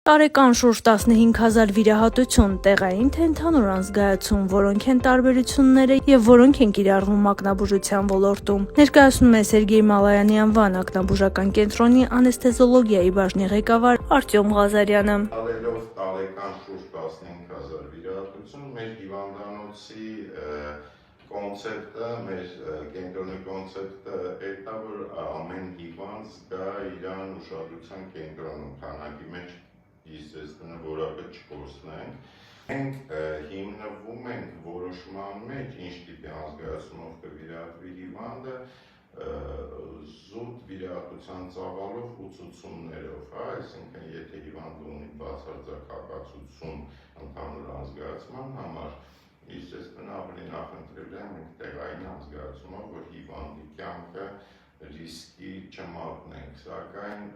Տարեկան շուրջ 15,000 վիրահատություն, տեղային թե ընդհանուր ազգայացում, որոնք են տարբերությունները եւ որոնք են կիրառվում ակնաբուժության ոլորտում։ Ներկայացնում է Սերգեյ Մալայանի անվան ակնաբուժական կենտրոնի անեսթեզիոլոգիայի բաժնի ղեկավար Արտյոմ Ղազարյանը։ Տարելով տարեկան շուրջ 15,000 վիրահատություն, մեր հիվանդանոցի կոնցեպտը, մեր կենտրոնի կոնցեպտը այդ է, որ ամեն հիվանդ զգա իրան ուշադրության կենտրոնում, քանակի մեջ естественно որակը չկորցնենք։ Մենք հիմնվում ենք որոշման մեջ, ինչ տիպի ազգայացումով կվիրահատվի հիվանդը, զուտ վիրահատության ծավալով ու ցուցումներով, այսինքն եթե հիվանդը ունի բացարձակ հակացություն ընդհանուր ազգայացման համար, естественно ավելի նախընտրել ենք մենք տեղային ազգայացումով, որ հիվանդի կյանքը ռիսկի չմատնենք, սակայն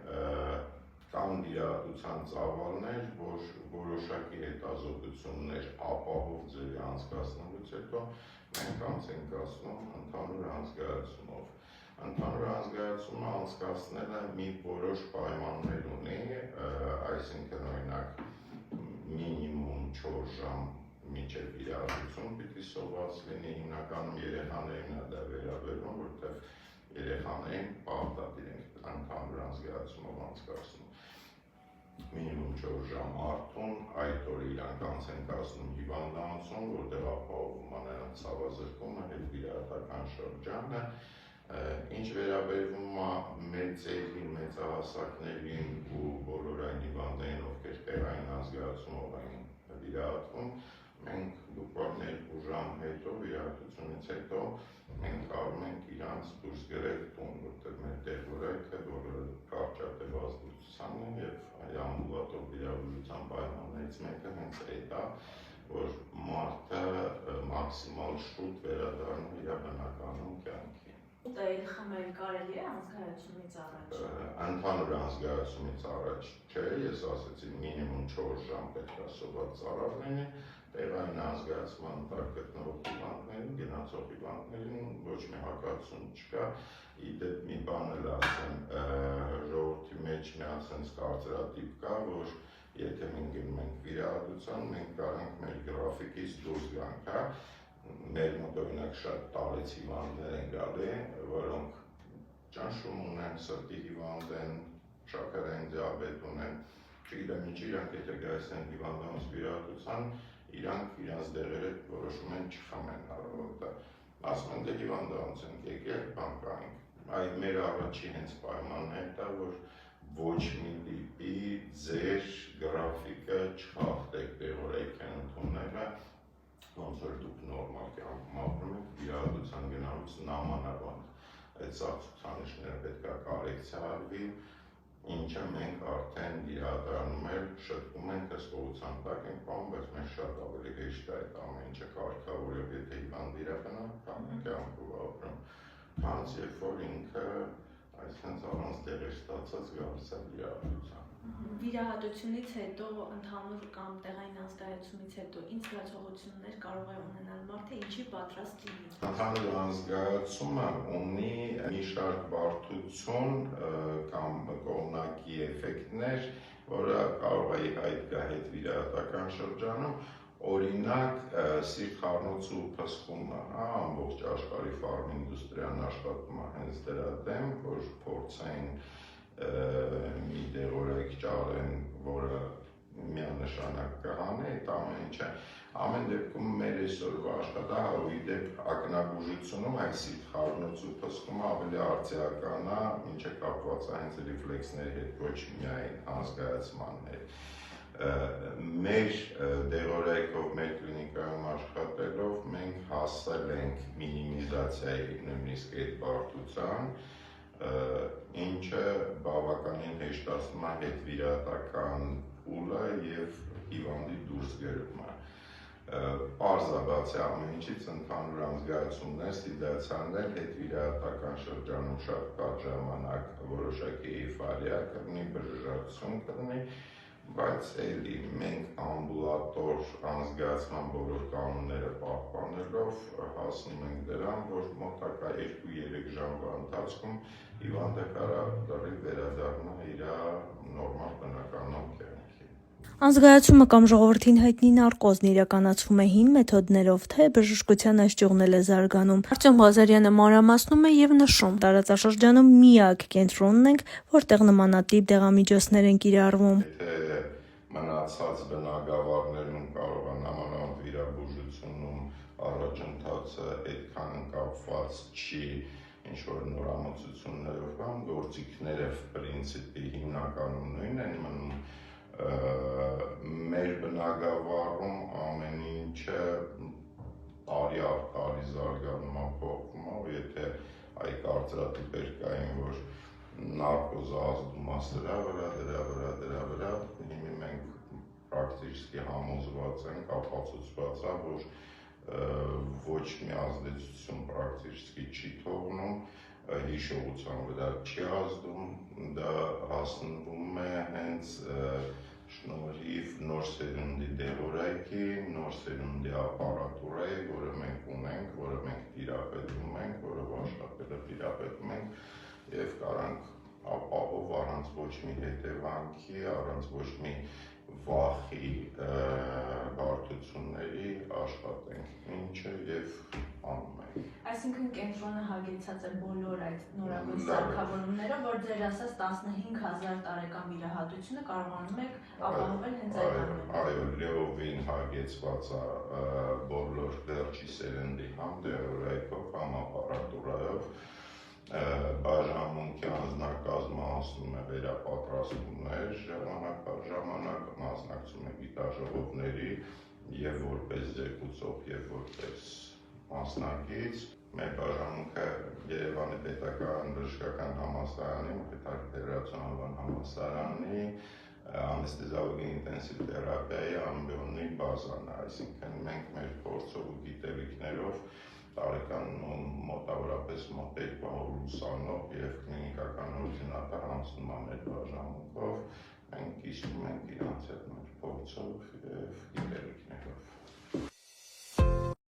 կան վիրահատության ծավալներ, որ որոշակի հետազոտություններ ապահով ձևի անցկացնելուց հետո մենք անց ենք կացնում ընդհանուր ազգայացումով։ Ընդհանուր ազգայացումը անցկացնելը մի որոշ պայմաններ ունի, այսինքն օրինակ մինիմում 4 ժամ մինչև վիրահատություն պիտի սոված լինի, հիմնականում երեխաներին է դա վերաբերում, որտեղ երեխաներին պարտադիր ենք ընդհանուր ազգայացումով անցկացնում։ Մինիմում 4 ժամ արթուն, այդ օրը իրանք անց են կացնում հիվանդանոցում, որտեղ ապահովում է նրանց ցավազրկումը, հետ վիրահատական շրջանը։ Ինչ վերաբերվում է մեծերին, մեծահասակներին ու բոլոր այն հիվանդներին, ովքեր տեղային ազգայացումով են վիրահատվում, մենք բուկվալ 2 ժամ հետո, վիրահատությունից հետո մենք կարող ենք իրանց դուրս գրել տուն, որտեղ մեր դեղորայքը, որը կարճատև ազդեցության է եւ ամբուլատոր վիրաբուժության պայմաններից մեկը հենց այդ է, որ մարդը մաքսիմալ շուտ վերադառնա իր բնականում կյանքի։ Երեխաներին կարելի է ազգայացումից առաջ։ Ընդհանուր ազգայացումից առաջ չէ, ես ասացի մինիմում 4 ժամ պետք է սոված ծարավ լինի, տեղային ազգայացման տակ գտնվող հիվանդներին, գնացող հիվանդներին ոչ մի հակացություն չկա։ Իդեպ մի բան էլ ասեմ, ժողովրդի մեջ մի ասենց կարծրատիպ կա, որ եթե մենք գնում ենք վիրահատության, մենք կարող ենք մեր գրաֆիկից դուրս գանք, մեր մոտ օրինակ շատ տարեց հիվանդներ են գալի, որոնք ճնշում ունեն, սրտի հիվանդ են, շաքարային դիաբետ ունեն, չգիտեմ ինչ, իրանք եթե գայս են հիվանդանոց վիրահատության, իրանք իրանց դեղերը որոշում են չխմեն առավոտը, ասում են դե հիվանդանոց ենք եկել, բան կանենք, այդ մեր առաջի հենց պայմանն է, որ ոչ մի տիպի ձեր գրաֆիկը չխախտեք դեղորայք են ընդունելը, ոնց որ դուք նորմալ կյանքում ապրում եք, վիրահատության գնալուց նամանավանդ այդ ցուցանիշները պետք է կորեկցիա արվի, ինչը մենք արդեն վիրահատարանում էլ շտկում ենք, հսկողության տակ ենք պահում, բայց մենք շատ ավելի հեշտ է այդ ամեն ինչը կարգավորել, եթե հիվանդ վիրահատանա, կամ կյանքով ապրում, քանց երբ որ ինքը այսինքն առանց դեղեր ստացած գալիս է վիրահատության։ Վիրահատությունից հետո ընդհանուր կամ տեղային ազգայացումից հետո ինչ զգացողություններ կարող է ունենալ մարդը, ինչի պատրաստ լինի։ Ընդհանուր ազգայացումը ունի մի շարք բարդություն կամ կողմնակի էֆեկտներ, որը կարող է հայտ գա հետ վիրահատական շրջանում, օրինակ սիրտխառնոցու փսխումը, ամբողջ աշխարհի ֆարմինդուստրիան աշխատում է հենց դրա դեմ, որ փորձեն մի դեղորայք ճարեն, որը միանշանակ կհանի, այդ ամեն ինչը, ամեն դեպքում մեր այսօրվա աշխատանքը ու իդեպ ակնաբուժությունում այս սիրտխառնոցու փսխումը ավելի արդիական է, ինչը կապված է հենց ռիֆլեքսների հետ, ոչ միայն ազգայացման հետ։ Մեր դեղորայքով, մեր կլինիկայում աշխատելով մենք հասել ենք մինիմիզացիայի նույնիսկ այդ բարդության, ինչը բավականին հեշտացնում է հետ վիրահատական փուլը եւ հիվանդի դուրս գերումը։ Պարզաբացի ամեն ինչից ընդհանուր ազգայացումներ, սիդացիաներ հետ վիրահատական շրջանում շատ կարճ ժամանակ որոշակի էйֆորիա կլինի, բժշկություն կլինի, բայց էլի մենք ամբուլատոր ազգայացման բոլոր կանոնները պահպանելով հասնում ենք դրան, որ մոտակա 2-3 ժամվա ընթացքում հիվանդը կարող է վերադառնալ իր նորմալ բնականոն կյանքի։ Անզգայացումը կամ ժողովրդին հայտնի նարկոզն իրականացվում է հին մեթոդներով, թե բժշկության այս ճյուղն է զարգանում։ Արտյոմ Ղազարյանը մանրամասնում է եւ նշում, տարածաշրջանում միակ կենտրոնն ենք, որտեղ նմանատիպ դեղամիջոցներ են կիրառվում։ Եթե մնացած բնագավառներում կարող է նամանավանդ վիրաբուժությունում առաջընթացը այդքան կապված չի ինչ-որ նորամուծություններով կամ գործիքները պրինցիպի հիմնականում նույնն են մնում, մեր բնագավառում ամեն ինչը տարի առ տարի զարգանում է, փոխվում է, եթե այ կարծրատիպեր կային, որ նարկոզը ազդում է դրա վրա, հիմա մենք պրակտիկի համոզված ենք, ապացուցված է, որ ոչ մի ազդեցություն պրակտիկի չի թողնում, հիշողության վրա չի ազդում, դա հասնվում է հենց շնորհիվ նոր սերունդի դեղորայքի, նոր սերունդի ապարատուրայի, որը մենք ունենք, որը մենք տիրապետում ենք, որով աշխատելը տիրապետում ենք եւ կարանք ապահով առանց ոչ մի հետևանքի, առանց ոչ մի վախի բարդությունների աշխատենք ինչը եւ անում ենք։ Այսինքն կենտրոնը հագեցած է բոլոր այդ նորագույն սարքավորումներով, որ ձեր ասած 15000 տարեկան վիրահատությունը կարողանում եք ապահովել հենց այդ ամենով։ Այո, լիովին հագեցված է բոլոր վերջի սերնդի համ դեղորայքով, համ ապարատուրայով, բաժանմունքի անձնակազմը անցնում է վերապատրաստումներ ժամանակ առ ժամանակ, մասնակցում է գիտաժողովների եւ որպես զեկուցող եւ որպես մասնակից։ Մեր բաժանմունքը Երևանի պետական բժշկական համալսարանի, պետահայրացանավան համալսարանի անեստեզիոլոգիայի ինտենսիվ թերապիայի ամբիոնի բազան է, այսինքն մենք մեր փորձով ու գիտելիքներով տարեկան մոտավորապես մոտ 200 ուսանող եւ կլինիկական օրդինատոր անցնում է մեր բաժանմունքով, մենք կիսում ենք իրանց հետ մեր փորձով եւ գիտելիքներով։